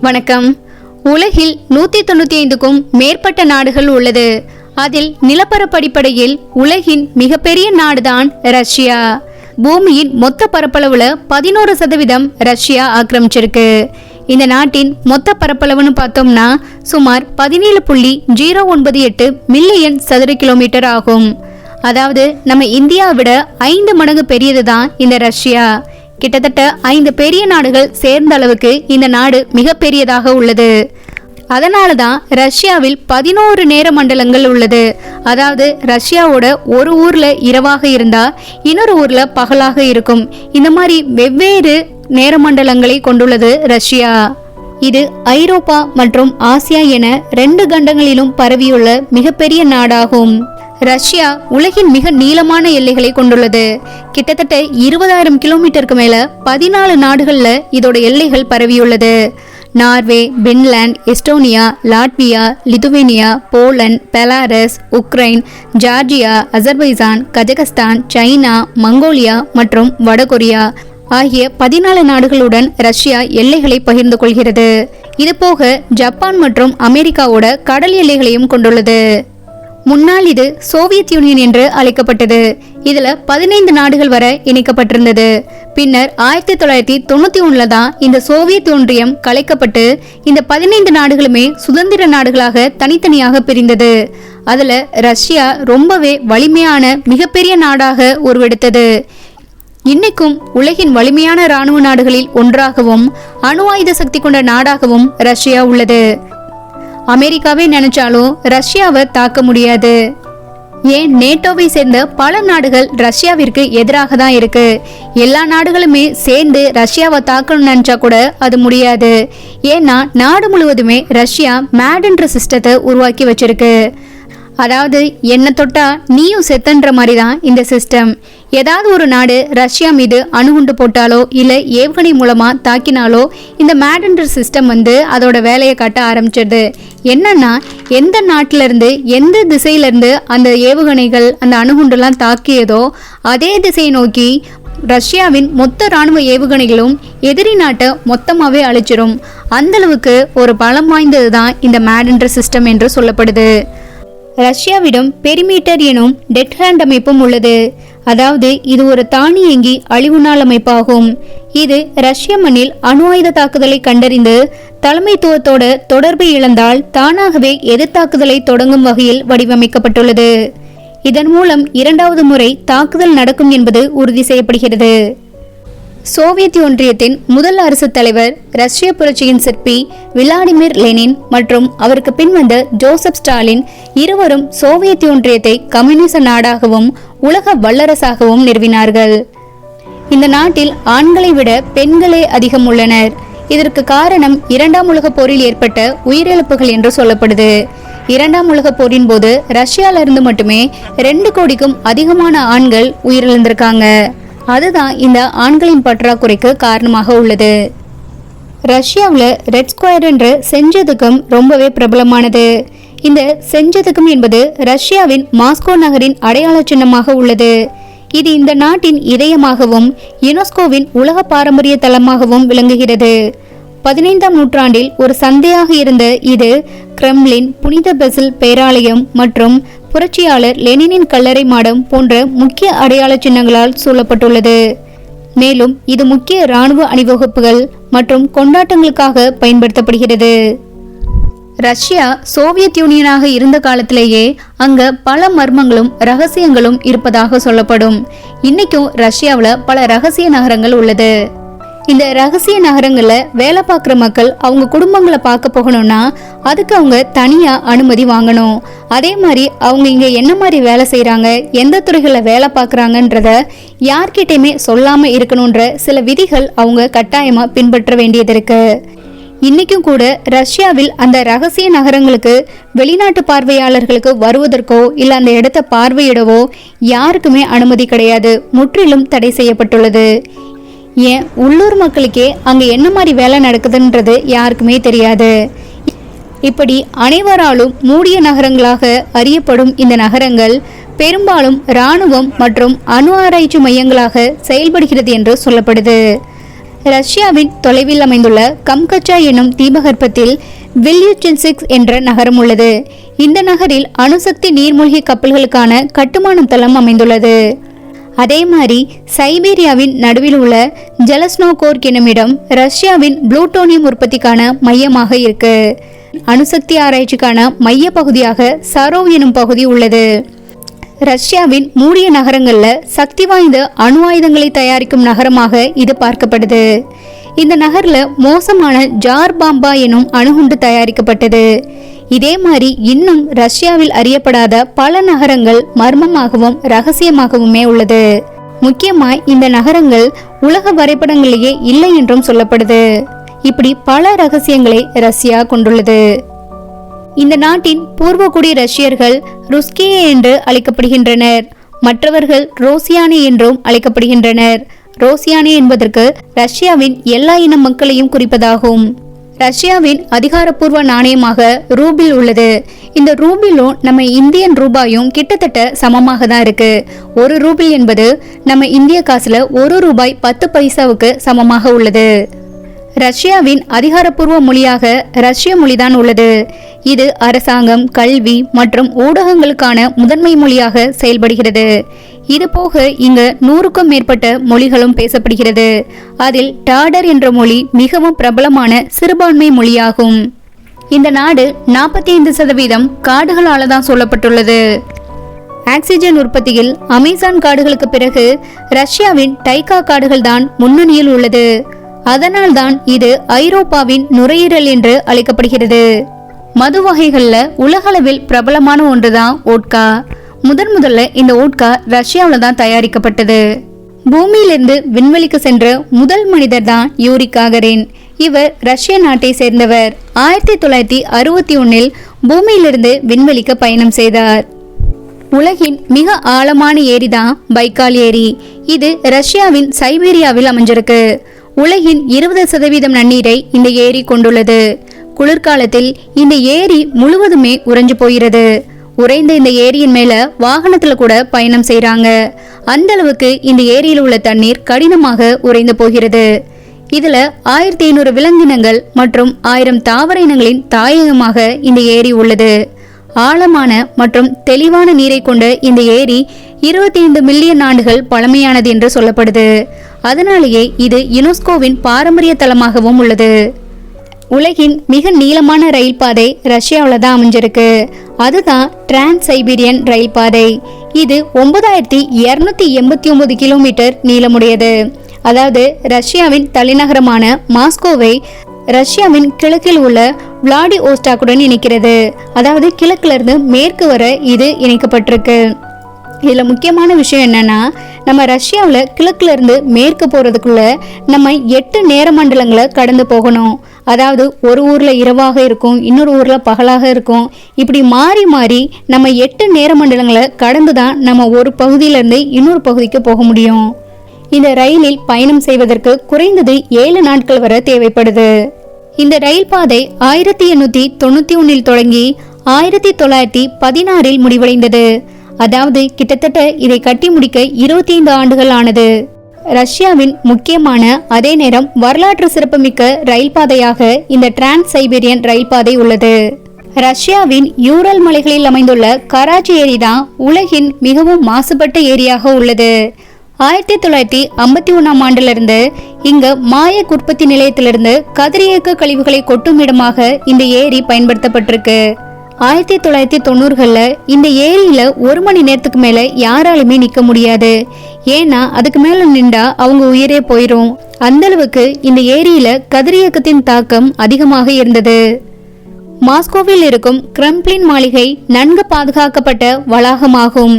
வணக்கம். உலகில் 195க்கும் மேற்பட்ட நாடுகள் உள்ளது. அதில் நிலப்பரப்படிப்படையில் உலகின் மிகப்பெரிய நாடுதான் ரஷ்யா. பூமியின் மொத்த பரப்பளவுல 11% ரஷ்யா ஆக்கிரமிச்சிருக்கு. இந்த நாட்டின் மொத்த பரப்பளவுன்னு பார்த்தோம்னா சுமார் 17.098 மில்லியன் சதுர கிலோமீட்டர் ஆகும். அதாவது நம்ம இந்தியாவை விட 5 மடங்கு பெரியதுதான் இந்த ரஷ்யா. கிட்டத்தட்ட 5 பெரிய நாடுகள் சேர்ந்த அளவுக்கு இந்த நாடு மிக பெரியதாக உள்ளது. அதனாலதான் ரஷ்யாவில் 11 நேர மண்டலங்கள் உள்ளது. அதாவது ரஷ்யாவோட ஒரு ஊர்ல இரவாக இருந்தா இன்னொரு ஊர்ல பகலாக இருக்கும். இந்த மாதிரி வெவ்வேறு நேர மண்டலங்களை கொண்டுள்ளது ரஷ்யா. இது ஐரோப்பா மற்றும் ஆசியா என 2 கண்டங்களிலும் பரவியுள்ள மிகப்பெரிய நாடாகும். ரஷ்யா உலகின் மிக நீளமான எல்லைகளை கொண்டுள்ளது. கிட்டத்தட்ட 20,000 கிலோமீட்டருக்கு மேல 14 நாடுகள்ல இதோட எல்லைகள் பரவியுள்ளது. Norway, Finland, Estonia, Latvia, Lithuania, Poland, Belarus, Ukraine, Georgia, Azerbaijan, Kazakhstan, China, Mongolia மற்றும் வடகொரியா ஆகிய 14 நாடுகளுடன் ரஷ்யா எல்லைகளை பகிர்ந்து கொள்கிறது. இது போக ஜப்பான் மற்றும் அமெரிக்காவோட கடல் எல்லைகளையும் கொண்டுள்ளது. முன்னால் இது சோவியத் யூனியன் என்று அழைக்கப்பட்டது. இதுல 15 நாடுகள் வரை இணைக்கப்பட்டிருந்தது. பின்னர் 1991 தான் இந்த சோவியத் ஒன்றியம் கலைக்கப்பட்டு இந்த 15 நாடுகளுமே சுதந்திர நாடுகளாக தனித்தனியாக பிரிந்தது. அதுல ரஷ்யா ரொம்பவே வலிமையான மிகப்பெரிய நாடாக உருவெடுத்தது. இன்னைக்கும் உலகின் வலிமையான இராணுவ நாடுகளில் ஒன்றாகவும் அணு ஆயுத சக்தி கொண்ட நாடாகவும் ரஷ்யா உள்ளது. அமெரிக்காவே நினைச்சாலும் ரஷ்யாவை தாக்க முடியாது. ஏன் நேட்டோவை சேர்ந்த பல நாடுகள் ரஷ்யாவிற்கு எதிராக தான் இருக்கு. எல்லா நாடுகளுமே சேர்ந்து ரஷ்யாவை தாக்கணும்னு நினைச்சா கூட அது முடியாது. ஏன்னா நாடு முழுவதுமே ரஷ்யா மேட் என்ற சிஸ்டத்தை உருவாக்கி வச்சிருக்கு. அதாவது என்ன தொட்டா நீயும் செத்தன்ற மாதிரி தான் இந்த சிஸ்டம். ஏதாவது ஒரு நாடு ரஷ்யா மீது அணுகுண்டு போட்டாலோ இல்லை ஏவுகணை மூலமா தாக்கினாலோ இந்த மேடெண்டர் சிஸ்டம் அதோட வேலையை காட்ட ஆரம்பிச்சிடுது. என்னன்னா எந்த நாட்டில இருந்து எந்த திசையில இருந்து அந்த ஏவுகணைகள் அந்த அணுகுண்டுலாம் தாக்கியதோ அதே திசையை நோக்கி ரஷ்யாவின் மொத்த இராணுவ ஏவுகணைகளும் எதிரி நாட்டை மொத்தமாவே அழிச்சிடும். அந்த அளவுக்கு ஒரு பலம் வாய்ந்தது தான் இந்த மேடெண்டர் சிஸ்டம் என்று சொல்லப்படுது. ரஷ்யாவிடம் பெரிமீட்டர் எனும் டெட் ஹேண்ட் அமைப்பும் உள்ளது. அதாவது இது ஒரு தானியங்கி அழிவு நாள் அமைப்பாகும். இது ரஷ்ய மண்ணில் அணு ஆயுத தாக்குதலை கண்டறிந்து தலைமைத்துவத்தோட தொடர்பை இழந்தால் தானாகவே எதிர்த்தாக்குதலை தொடங்கும் வகையில் வடிவமைக்கப்பட்டுள்ளது. இதன் மூலம் 2வது முறை தாக்குதல் நடக்கும் என்பது உறுதி செய்யப்படுகிறது. சோவியத் ஒன்றியத்தின் முதல் அரசு தலைவர் ரஷ்ய புரட்சியின் சிற்பி விளாடிமிர் லெனின் மற்றும் அவருக்கு பின் வந்த ஜோசப் ஸ்டாலின் இருவரும் சோவியத் ஒன்றியத்தை கம்யூனிச நாடாகவும் உலக வல்லரசாகவும் நிறுவினார்கள். இந்த நாட்டில் ஆண்களை விட பெண்களே அதிகம் உள்ளனர். இதற்கு காரணம் 2ஆம் உலகப் போரில் ஏற்பட்ட உயிரிழப்புகள் என்று சொல்லப்படுது. 2ஆம் உலகப் போரின் போது ரஷ்யால இருந்து மட்டுமே 2 கோடிக்கும் அதிகமான ஆண்கள் உயிரிழந்திருக்காங்க. அதுதான் இந்த ஆண்களின் பற்றாக்குறைக்கு காரணமாக உள்ளது. ரஷ்யாவில் ரெட் ஸ்கொயர் என்ற செஞ்சதுக்கம் ரொம்பவே பிரபலமானது. இந்த செஞ்சதுக்கம் என்பது ரஷ்யாவின் மாஸ்கோ நகரின் அடையாள சின்னமாக உள்ளது. இது இந்த நாட்டின் இதயமாகவும் யுனெஸ்கோவின் உலக பாரம்பரிய தலமாகவும் விளங்குகிறது. 15ஆம் நூற்றாண்டில் ஒரு சந்தையாக இருந்த இது கிரெம்லின், புனித பெசில் பேராலயம் மற்றும் புரட்சியாளர் லெனினின் கல்லறை மாடம் போன்ற முக்கிய அடையாள சின்னங்களால் சூழப்பட்டுள்ளது. மேலும் இது முக்கிய இராணுவ அணிவகுப்புகள் மற்றும் கொண்டாட்டங்களுக்காக பயன்படுத்தப்படுகிறது. ரஷ்யா சோவியத் யூனியனாக இருந்த காலத்திலேயே அங்க பல மர்மங்களும் ரகசியங்களும் இருப்பதாக சொல்லப்படும். இன்னைக்கும் ரஷ்யாவில் பல ரகசிய நகரங்கள் உள்ளது. இந்த ரகசிய நகரங்கள்ல வேலை பார்க்குற மக்கள் அவங்க குடும்பங்களை பார்க்க போகணும்னா அதுக்கு அவங்க தனியா அனுமதி வாங்கணும். அதே மாதிரி அவங்க இங்க என்ன மாதிரி வேலை செய்யறாங்க, எந்த துறைகளில் வேலை பார்க்குறாங்கன்றத யார்கிட்டையுமே சொல்லாம இருக்கணும்ன்ற சில விதிகள் அவங்க கட்டாயமா பின்பற்ற வேண்டியது இருக்கு. இன்னைக்கும் கூட ரஷ்யாவில் அந்த ரகசிய நகரங்களுக்கு வெளிநாட்டு பார்வையாளர்களுக்கு வருவதற்கோ இல்லை அந்த இடத்தை பார்வையிடவோ யாருக்குமே அனுமதி கிடையாது. முற்றிலும் தடை செய்யப்பட்டுள்ளது. ஏன் உள்ளூர் மக்களுக்கே அங்க என்ன மாதிரி வேலை நடக்குதுன்றது யாருக்குமே தெரியாது. இப்படி அனைவராலும் மூடிய நகரங்களாக அறியப்படும் இந்த நகரங்கள் பெரும்பாலும் இராணுவம் மற்றும் அணு ஆராய்ச்சி மையங்களாக செயல்படுகிறது என்று சொல்லப்படுது. ரஷ்யாவின் தொலைவில் அமைந்துள்ள கம்கச்சா எனும் தீபகற்பத்தில் வில்யூச்சென்சிக் என்ற நகரம் உள்ளது. இந்த நகரில் அணுசக்தி நீர்மூழ்கி கப்பல்களுக்கான கட்டுமானம் தளம் அமைந்துள்ளது. அதே மாதிரி சைபீரியாவின் நடுவில் உள்ள ஜெலஸ்னோகோர்க் எனும் இடம் ரஷ்யாவின் புளூட்டோனியம் உற்பத்திக்கான மையமாக இருக்கு. அணுசக்தி ஆராய்ச்சிக்கான மைய பகுதியாக சரோவ் எனும் பகுதி உள்ளது. ரஷ்யாவின் மூடிய நகரங்கள்ல சக்தி வாய்ந்த அணு ஆயுதங்களை தயாரிக்கும் நகரமாக இது பார்க்கப்படுது. இந்த நகர்ல மோசமான ஜார் பாம்பா எனும் அணுகுண்டு தயாரிக்கப்பட்டது. இதே மாதிரி இன்னும் ரஷ்யாவில் அறியப்படாத பல நகரங்கள் மர்மமாகவும் ரகசியமாகவுமே உள்ளது. முக்கியமா இந்த நகரங்கள் உலக வரைபடங்களிலேயே இல்லை என்றும் சொல்லப்படுது. இப்படி பல ரகசியங்களை ரஷ்யா கொண்டுள்ளது. இந்த நாட்டின் பூர்வகுடி ரஷ்யர்கள் ருஸ்கியே என்று அழைக்கப்படுகின்றனர். மற்றவர்கள் ரோசியானி என்றும் அழைக்கப்படுகின்றனர். ரோசியானி என்பதற்கு ரஷ்யாவின் எல்லா இன மக்களையும் குறிப்பதாகும். ரஷ்யாவின் அதிகாரப்பூர்வ நாணயமாக ரூபிள் உள்ளது. இந்த ரூபிளும் நம்ம இந்தியன் ரூபாயும் கிட்டத்தட்ட சமமாக தான் இருக்கு. ஒரு ரூபிள் என்பது நம்ம இந்திய காசுல 1 ரூபாய் 10 பைசாவுக்கு சமமாக உள்ளது. ரஷ்யாவின் அதிகாரப்பூர்வ மொழியாக ரஷ்ய மொழிதான் உள்ளது. இது அரசாங்கம், கல்வி மற்றும் ஊடகங்களுக்கான முதன்மை மொழியாக செயல்படுகிறது. இது போக இங்க 100க்கும் மேற்பட்ட மொழிகளும் பேசப்படுகிறது. அதில் டாடர் என்ற மொழி மிகவும் பிரபலமான சிறுபான்மை மொழியாகும். இந்த நாடு 45% காடுகளால தான் சொல்லப்பட்டுள்ளது. ஆக்சிஜன் உற்பத்தியில் அமேசான் காடுகளுக்கு பிறகு ரஷ்யாவின் டைகா காடுகள் தான் முன்னணியில் உள்ளது. அதனால்தான் இது ஐரோப்பாவின் நுரையீரல் என்று அழைக்கப்படுகிறது. மது வகைகள்ல உலகளவில் பிரபலமான ஒன்றுதான் ஓட்கா. முதல்ல இந்த ஓட்கா ரஷ்யாவில் தான் தயாரிக்கப்பட்டது. பூமியிலிருந்து விண்வெளிக்கு சென்ற முதல் மனிதர் தான் யூரி காகரின். இவர் ரஷ்ய நாட்டை சேர்ந்தவர். 1961 பூமியிலிருந்து விண்வெளிக்கு பயணம் செய்தார். உலகின் மிக ஆழமான ஏரி தான் பைக்கால் ஏரி. இது ரஷ்யாவின் சைபீரியாவில் அமைஞ்சிருக்கு. உலகின் 20% நன்னீரை இந்த ஏரி கொண்டுள்ளது. குளிர்காலத்தில் இந்த ஏரி முழுவதுமே உறைஞ்சு போகிறது. உறைந்த இந்த ஏரியின் மேல வாகனத்துல கூட பயணம் செய்யறாங்க. அந்த அளவுக்கு இந்த ஏரியில் உள்ள தண்ணீர் கடினமாக உறைந்து போகிறது. இதுல 1500 விலங்கினங்கள் மற்றும் 1000 தாவர இனங்களின் தாயகமாக இந்த ஏரி உள்ளது. ஆழமான மற்றும் தெளிவான நீரை கொண்ட இந்த ஏரி 25 மில்லியன் ஆண்டுகள் பழமையானது என்று சொல்லப்படுது. அதனாலேயே இது யுனெஸ்கோவின் பாரம்பரிய தலமாகவும் உள்ளது. உலகின் மிக நீளமான ரயில் பாதை ரஷ்யாவில் தான் அமைஞ்சிருக்கு. அதுதான் டிரான்ஸ் சைபீரியன் ரயில் பாதை. இது 9289 கிலோமீட்டர் நீளமுடையது. அதாவது ரஷ்யாவின் தலைநகரமான மாஸ்கோவை ரஷ்யாவின் கிழக்கில் உள்ள விளாடிவோஸ்டாக்குடன் இணைக்கிறது. அதாவது கிழக்கிலிருந்து மேற்கு வர இது இணைக்கப்பட்டிருக்கு. இதில் முக்கியமான விஷயம் என்னன்னா, நம்ம ரஷ்யாவில் கிழக்குல இருந்து மேற்கு போறதுக்குள்ள நம்ம 8 நேர மண்டலங்களை கடந்து போகணும். அதாவது ஒரு ஊர்ல இரவாக இருக்கும், இன்னொரு ஊர்ல பகலாக இருக்கும். இப்படி மாறி மாறி நம்ம 8 நேர மண்டலங்களை கடந்து தான் நம்ம ஒரு பகுதியிலிருந்து இன்னொரு பகுதிக்கு போக முடியும். இந்த ரயிலில் பயணம் செய்வதற்கு குறைந்தது 7 நாட்கள் வரை தேவைப்படுது. இந்த ரயில் பாதை 1891 தொடங்கி 1916 முடிவடைந்தது. அதாவது கிட்டத்தட்ட இதை கட்டி முடிக்க 25 ஆண்டுகள் ஆனது. ரஷ்யாவின் முக்கியமான அதே நேரம் வரலாற்று சிறப்புமிக்க ரயில் பாதையாக இந்த டிரான்ஸ் சைபீரியன் ரயில் பாதை உள்ளது. ரஷ்யாவின் யூரல் மலைகளில் அமைந்துள்ள கராச்சி ஏரி தான் உலகின் மிகவும் மாசுபட்ட ஏரியாக உள்ளது. 1951 ஆண்டிலிருந்து இங்க மாயக் உற்பத்தி நிலையத்திலிருந்து கதிரியக்க கழிவுகளை கொட்டும் இடமாக இந்த ஏரி பயன்படுத்தப்பட்டிருக்கு. 1990களில் இந்த ஏரியில 1 மணி நேரத்துக்கு மேல யாராலுமே நிக்க முடியாது. ஏன்னா அதுக்கு மேல நின்றா அவங்க உயிரே போயிரும். அந்த அளவுக்கு இந்த ஏரியில கதிரியக்கத்தின் தாக்கம் அதிகமாக இருந்தது. மாஸ்கோவில் இருக்கும் கிரெம்ளின் மாளிகை நன்கு பாதுகாக்கப்பட்ட வளாகமாகும்.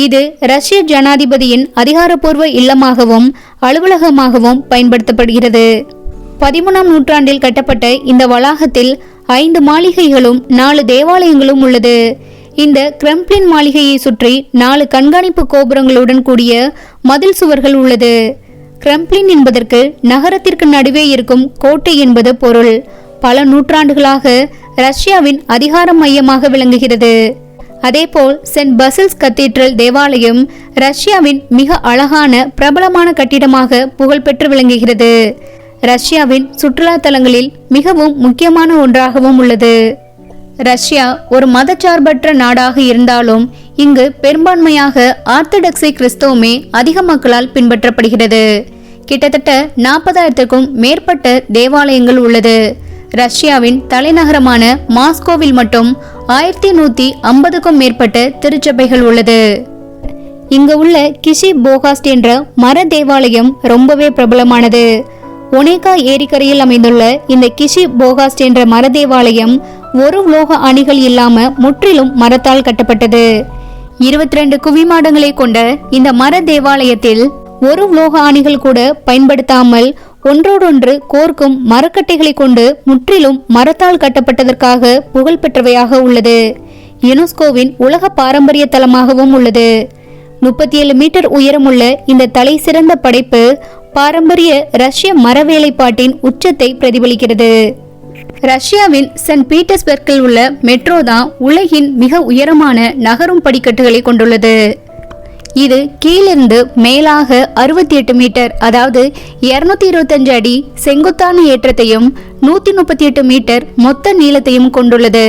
இது ரஷ்ய ஜனாதிபதியின் அதிகாரப்பூர்வ இல்லமாகவும் அலுவலகமாகவும் பயன்படுத்தப்படுகிறது. 13ஆம் நூற்றாண்டில் கட்டப்பட்ட இந்த வளாகத்தில் 5 மாளிகைகளும் 4 தேவாலயங்களும் உள்ளது. இந்த கிரெம்ளின் மாளிகையை சுற்றி 4 கண்காணிப்பு கோபுரங்களுடன் கூடிய மதில் சுவர்கள் உள்ளது. கிரெம்ளின் என்பதற்கு நகரத்திற்கு நடுவே இருக்கும் கோட்டை என்பது பொருள். பல நூற்றாண்டுகளாக ரஷ்யாவின் அதிகார மையமாக விளங்குகிறது. அதேபோல் சென்ட் பசில்ஸ் கத்தீட்ரல் தேவாலயம் ரஷ்யாவின் மிக அழகான பிரபலமான கட்டிடமாக புகழ்பெற்று விளங்குகிறது. ரஷ்யாவின் சுற்றுலா தலங்களில் மிகவும் முக்கியமான ஒன்றாகவும் உள்ளது. ரஷ்யா ஒரு மதச்சார்பற்ற நாடாக இருந்தாலும் இங்கு பெரும்பான்மையாக ஆர்த்தடாக்ஸை கிறிஸ்தவமே அதிக மக்களால் பின்பற்றப்படுகிறது. கிட்டத்தட்ட 40,000க்கும் மேற்பட்ட தேவாலயங்கள் உள்ளது. ரஷ்யாவின் தலைநகரமான மாஸ்கோவில் மட்டும் 1150க்கும் மேற்பட்ட திருச்சபைகள் உள்ளது. இங்கு உள்ள கிஷி போகாஸ்ட் என்ற மர தேவாலயம் ரொம்பவே பிரபலமானது. ஒனேகா ஏரிக்கரையில் அமைந்துள்ள இந்த கிஷி போகாஸ்ட் என்ற மர தேவாலயம் ஒரு உலோக அணிகள் இல்லாம முற்றிலும் மரத்தால் கட்டப்பட்டது. 22 குவிமாடங்களை கொண்ட இந்த மர தேவாலயத்தில் ஒரு உலோக அணிகள் கூட பயன்படுத்தாமல் ஒன்றோடொன்று கோர்க்கும் மரக்கட்டைகளை கொண்டு முற்றிலும் மரத்தால் கட்டப்பட்டதற்காக புகழ் பெற்றவையாக உள்ளது. யுனெஸ்கோவின் உலக பாரம்பரிய தலமாகவும் உள்ளது. 37 மீட்டர் உயரமுள்ள இந்த தலை சிறந்த படைப்பு பாரம்பரிய ரஷ்ய மரவேலைப்பாட்டின் உச்சத்தை பிரதிபலிக்கிறது. ரஷ்யாவின் சென்ட் பீட்டர்ஸ்பர்க்கில் உள்ள மெட்ரோ தான் உலகின் மிக உயரமான நகரும் படிக்கட்டுகளை கொண்டுள்ளது. இது கீழிருந்து மேலாக 68 மீட்டர் அதாவது 225 அடி செங்குத்தான ஏற்றத்தையும் 138 மீட்டர் மொத்த நீளத்தையும் கொண்டுள்ளது.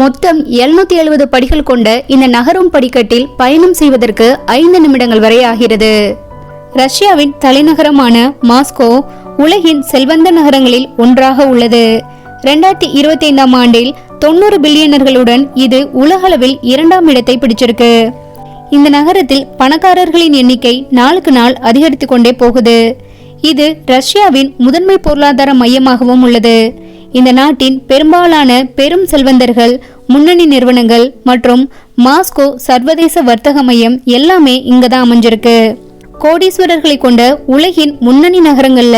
மொத்தம் 770 படிகள் கொண்ட இந்த நகரும் படிக்கட்டில் பயணம் செய்வதற்கு 5 நிமிடங்கள் வரை ஆகிறது. ரஷ்யாவின் தலைநகரமான மாஸ்கோ உலகின் செல்வந்த நகரங்களில் ஒன்றாக உள்ளது. 2025ஆம் ஆண்டில் 90 பில்லியனர்களுடன் இது உலகளவில் 2ஆம் இடத்தை பிடிச்சிருக்கு. இந்த நகரத்தில் பணக்காரர்களின் எண்ணிக்கை நாளுக்கு நாள் அதிகரித்து கொண்டே போகுது. இது ரஷ்யாவின் முதன்மை பொருளாதார மையமாகவும் உள்ளது. இந்த நாட்டின் பெரும்பாலான பெரும் செல்வந்தர்கள், முன்னணி நிறுவனங்கள் மற்றும் மாஸ்கோ சர்வதேச வர்த்தக மையம் எல்லாமே இங்கதான் அமைஞ்சிருக்கு. கோடீஸ்வரர்களை கொண்ட உலகின் முன்னணி நகரங்கள்ல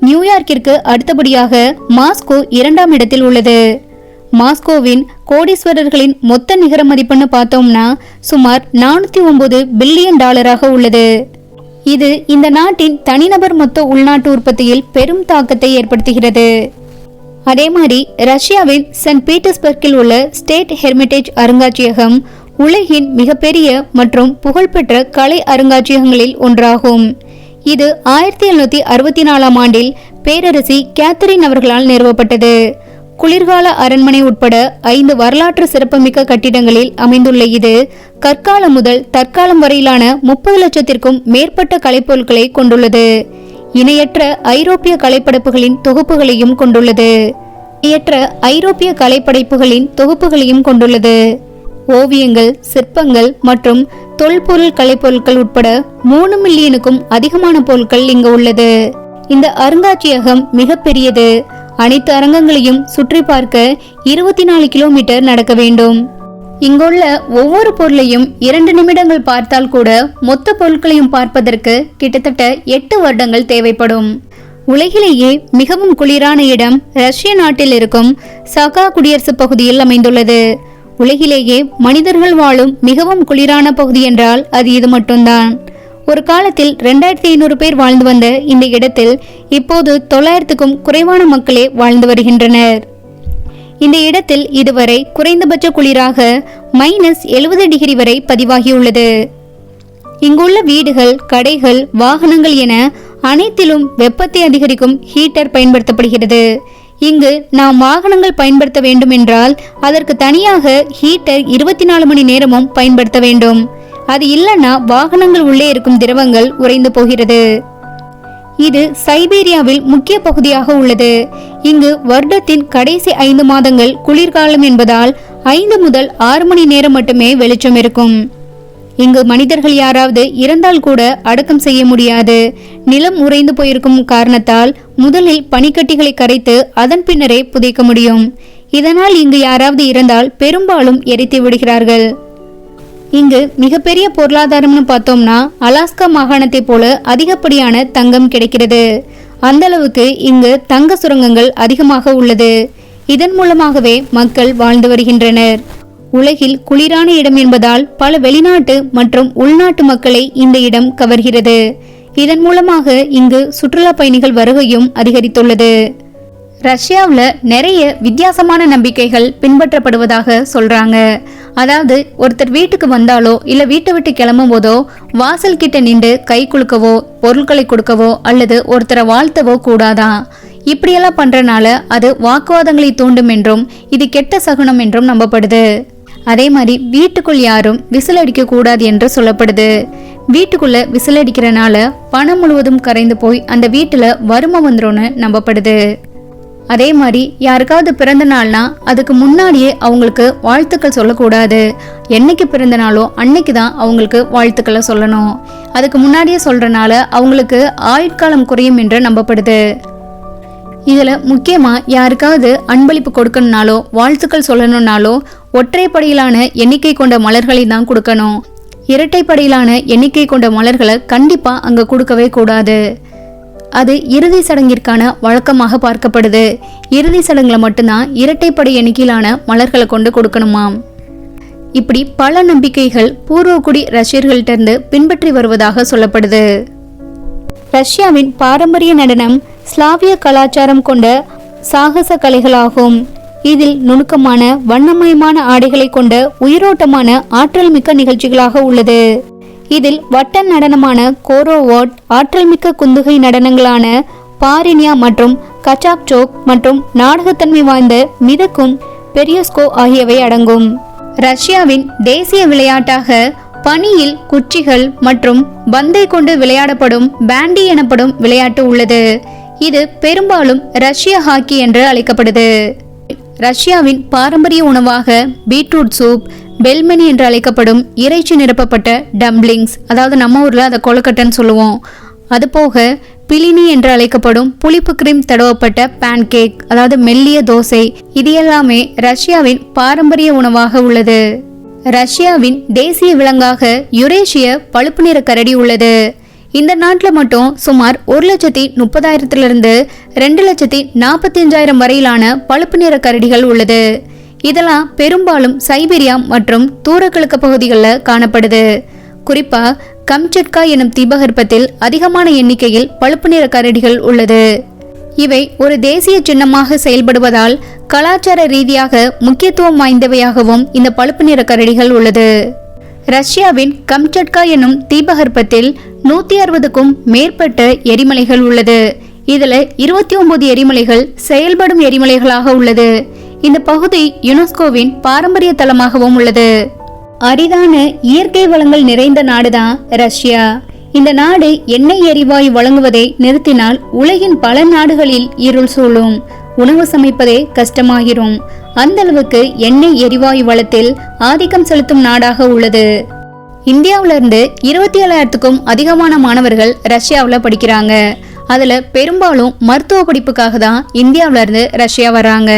நியூயார்க்கிற்கு அடுத்தபடியாக மாஸ்கோ 2ஆம் இடத்தில் உள்ளது. மாஸ்கோவின் கோடீஸ்வரர்களின் மொத்த நிகர மதிப்புன்னு பார்த்தோம்னா சுமார் 409 பில்லியன் டாலராக உள்ளது. இது இந்த நாட்டின் தனிநபர் மொத்த உள்நாட்டு உற்பத்தியில் பெரும் தாக்கத்தை ஏற்படுத்துகிறது. அதே மாதிரி ரஷ்யாவின் சென்ட் பீட்டர்ஸ்பர்க்கில் உள்ள ஸ்டேட் ஹெர்மிட்டேஜ் அருங்காட்சியகம் உலகின் மிகப்பெரிய மற்றும் புகழ்பெற்ற கலை அருங்காட்சியகங்களில் ஒன்றாகும். இது 1764ஆம் ஆண்டில் பேரரசி கேத்தரின் அவர்களால் நிறுவப்பட்டது. குளிர்கால அரண்மனை உட்பட 5 வரலாற்று சிறப்புமிக்க கட்டிடங்களில் அமைந்துள்ள இது கற்காலம் முதல் தற்காலம் வரையிலான 30 லட்சத்திற்கும் மேற்பட்ட கலைப்பொருட்களை கொண்டுள்ளது. இணையற்ற ஐரோப்பிய கலைப்படைப்புகளின் தொகுப்புகளையும் கொண்டுள்ளது. ஓவியங்கள், சிற்பங்கள் மற்றும் தொல்பொருள் கலைப்பொருட்கள் உட்பட 3 மில்லியனுக்கும் அதிகமான பொருட்கள் இங்கு உள்ளது. இந்த அருங்காட்சியகம் மிக பெரியது. அனைத்து அரங்கங்களையும் சுற்றி பார்க்க 24 கிலோமீட்டர் நடக்க வேண்டும். இங்குள்ள ஒவ்வொரு பொருளையும் 2 நிமிடங்கள் பார்த்தால் கூட மொத்த பொருட்களையும் பார்ப்பதற்கு கிட்டத்தட்ட 8 வருடங்கள் தேவைப்படும். உலகிலேயே மிகவும் குளிரான இடம் ரஷ்ய நாட்டில் இருக்கும் சகா குடியரசு பகுதியில் அமைந்துள்ளது. உலகிலேயே மனிதர்கள் வாழும் மிகவும் குளிரான பகுதி என்றால் அது இது மட்டும்தான். ஒரு காலத்தில் 2500 பேர் வாழ்ந்து வந்த இந்த இடத்தில் இப்போது 900க்கும் குறைவான மக்களே வாழ்ந்து வருகின்றனர். இந்த இடத்தில் இதுவரை குறைந்தபட்ச குளிராக -70 டிகிரி வரை பதிவாகியுள்ளது. இங்குள்ள வீடுகள், கடைகள், வாகனங்கள் என அனைத்திலும் வெப்பத்தை அதிகரிக்கும் ஹீட்டர் பயன்படுத்தப்படுகிறது. இங்கு நாம் வாகனங்கள் பயன்படுத்த வேண்டும் என்றால் அதற்கு தனியாக ஹீட்டர் 24 மணி நேரமும் பயன்படுத்த வேண்டும். அது இல்லைன்னா வாகனங்கள் உள்ளே இருக்கும் திரவங்கள் உறைந்து போகிறது. இது சைபீரியாவில் முக்கிய பகுதியாக உள்ளது. இங்கு வருடத்தின் கடைசி 5 மாதங்கள் குளிர்காலம் என்பதால் 5 முதல் 6 மணி நேரம் மட்டுமே வெளிச்சம் இருக்கும். இங்கு மனிதர்கள் யாராவது இறந்தால் கூட அடக்கம் செய்ய முடியாது. நிலம் உறைந்து போயிருக்கும் காரணத்தால் முதலில் பனிக்கட்டிகளை கரைத்து அதன் பின்னரே புதைக்க முடியும். இதனால் இங்கு யாராவது இறந்தால் பெரும்பாலும் எரித்து விடுகிறார்கள். இங்கு மிகப்பெரிய பொருளாதாரம்னு பார்த்தோம்னா அலாஸ்கா மாகாணத்தை போல அதிகப்படியான தங்கம் கிடைக்கிறது. அந்த அளவுக்கு இங்கு தங்க சுரங்கங்கள் அதிகமாக உள்ளது. இதன் மூலமாகவே மக்கள் வாழ்ந்து வருகின்றனர். உலகில் குளிரான இடம் என்பதால் பல வெளிநாட்டு மற்றும் உள்நாட்டு மக்களை இந்த இடம் கவர்கிறது. இதன் மூலமாக இங்கு சுற்றுலா பயணிகள் வருகையும் அதிகரித்துள்ளது. ரஷ்யாவில் நிறைய வித்தியாசமான நம்பிக்கைகள் பின்பற்றப்படுவதாக சொல்றாங்க. அதாவது ஒருத்தர் வீட்டுக்கு வந்தாலோ இல்ல வீட்டை விட்டு கிளம்பும் போதோ வாசல் கிட்ட நின்று கை குலுக்கவோ பொருட்களை கொடுக்கவோ அல்லது ஒருத்தரை வாழ்த்தவோ கூடாதான். இப்படியெல்லாம் பண்றனால அது வாக்குவாதங்களை தூண்டும் என்றும் இது கெட்ட சகுனம் என்றும் நம்பப்படுது. அதே மாதிரி வீட்டுக்குள் யாரும் விசில் அடிக்க கூடாது என்று சொல்லப்படுது. வீட்டுக்குள்ள விசில் அடிக்கிறனால பணம் முழுவதும் கரைந்து போய் அந்த வீட்டுல வறுமை வந்துரும்னு நம்பப்படுது. அதே மாதிரி யாருக்காவது பிறந்த நாள்னா அதுக்கு முன்னாடியே அவங்களுக்கு வாழ்த்துக்கள் சொல்லக்கூடாது. என்னைக்கு பிறந்த நாளோ அன்னைக்கு தான் அவங்களுக்கு வாழ்த்துக்களை சொல்லணும். அதுக்கு முன்னாடியே சொல்றனால அவங்களுக்கு ஆயுட்காலம் குறையும் என்று நம்பப்படுது. இதுல முக்கியமா யாருக்காவது அன்பளிப்பு கொடுக்கணும்னாலோ வாழ்த்துக்கள் சொல்லணும்னாலோ ஒற்றைப்படையிலான எண்ணிக்கை கொண்ட மலர்களை தான் கொடுக்கணும். இரட்டைப்படையிலான எண்ணிக்கை கொண்ட மலர்களை கண்டிப்பா அங்க கொடுக்கவே கூடாது. அது இறுதி சடங்கிற்கான வழக்கமாக பார்க்கப்படுது. இறுதி சடங்குல மட்டும்தான் இரட்டைப்படை எண்ணிக்கையிலான மலர்களை கொண்டு கொடுக்கணுமாம். இப்படி பல நம்பிக்கைகள் பூர்வகுடி ரஷ்யர்கள்ட்ட இருந்து பின்பற்றி வருவதாக சொல்லப்படுது. ரஷ்யாவின் பாரம்பரிய நடனம் ஸ்லாவிய கலாச்சாரம் கொண்ட சாகச கலைகளாகும். இதில் நுணுக்கமான வண்ணமயமான ஆடைகளை கொண்ட உயிரோட்டமான ஆற்றல் மிக்க நிகழ்ச்சிகளாக உள்ளது. இதில் வட்ட நடனமான கோரோவாட், ஆற்றல் மிக்க குந்துகை நடனங்களான பாரினியா மற்றும் கச்சாக் சோக் மற்றும் நாடகத்தன்மை வாய்ந்த மிதக்கும் பெரியோஸ்கோ ஆகியவை அடங்கும். ரஷ்யாவின் தேசிய விளையாட்டாக பனியில் குச்சிகள் மற்றும் பந்தை கொண்டு விளையாடப்படும் பேண்டி எனப்படும் விளையாட்டு உள்ளது. இது பெரும்பாலும் ரஷ்ய ஹாக்கி என்று அழைக்கப்படுது. ரஷ்யாவின் பாரம்பரிய உணவாக பீட்ரூட் சூப், பெல்மெனி என்று அழைக்கப்படும் இறைச்சி நிரப்பப்பட்ட டம்ப்ளிங்ஸ், அதாவது நம்ம ஊர்ல அதை கொழுக்கட்டைன்னு சொல்லுவோம். அது போக பிலினி என்று அழைக்கப்படும் புளிப்பு கிரீம் தடவப்பட்ட பேன்கேக், அதாவது மெல்லிய தோசை, இது எல்லாமே ரஷ்யாவின் பாரம்பரிய உணவாக உள்ளது. ரஷ்யாவின் தேசிய விலங்காக யுரேஷிய பழுப்பு நிற கரடி உள்ளது. இந்த நாட்டில் மட்டும் சுமார் 1,30,000 2,45,000 வரையிலான பழுப்பு நிற கரடிகள் உள்ளது. இதெல்லாம் பெரும்பாலும் சைபீரியா மற்றும் தூரக்கிழக்கு பகுதிகளில் காணப்படுது. குறிப்பா கம்சட்கா எனும் தீபகற்பத்தில் அதிகமான எண்ணிக்கையில் பழுப்பு நிற கரடிகள் உள்ளது. இவை ஒரு தேசிய சின்னமாக செயல்படுவதால் கலாச்சார ரீதியாக முக்கியத்துவம் வாய்ந்தவையாகவும் இந்த பழுப்பு நிற கரடிகள் உள்ளது. ரஷ்யாவின் கம்சட்கா எனும் தீபகற்பத்தில் 160க்கும் மேற்பட்ட எரிமலைகள் உள்ளது. இதுல 29 எரிமலைகள் செயல்படும் எரிமலைகளாக உள்ளது. இந்த பகுதி யுனெஸ்கோவின் பாரம்பரிய தலமாகவும் உள்ளது. அரிதான இயற்கை வளங்கள் நிறைந்த நாடுதான் ரஷ்யா. இந்த நாடு எண்ணெய் எரிவாயு வழங்குவதை நிறுத்தினால் உலகின் பல நாடுகளில் இருள் சூழும். உணவு சமைப்பதே கஷ்டமாகிரும். அந்த அளவுக்கு எண்ணெய் எரிவாயு வளத்தில் ஆதிக்கம் செலுத்தும் நாடாக உள்ளது. இந்தியாவிலிருந்து 27,000க்கும் அதிகமான மாணவர்கள் ரஷ்யாவில் படிக்கிறாங்க. அதுல பெரும்பாலும் மருத்துவ படிப்புக்காக தான் இந்தியாவிலிருந்து ரஷ்யா வர்றாங்க.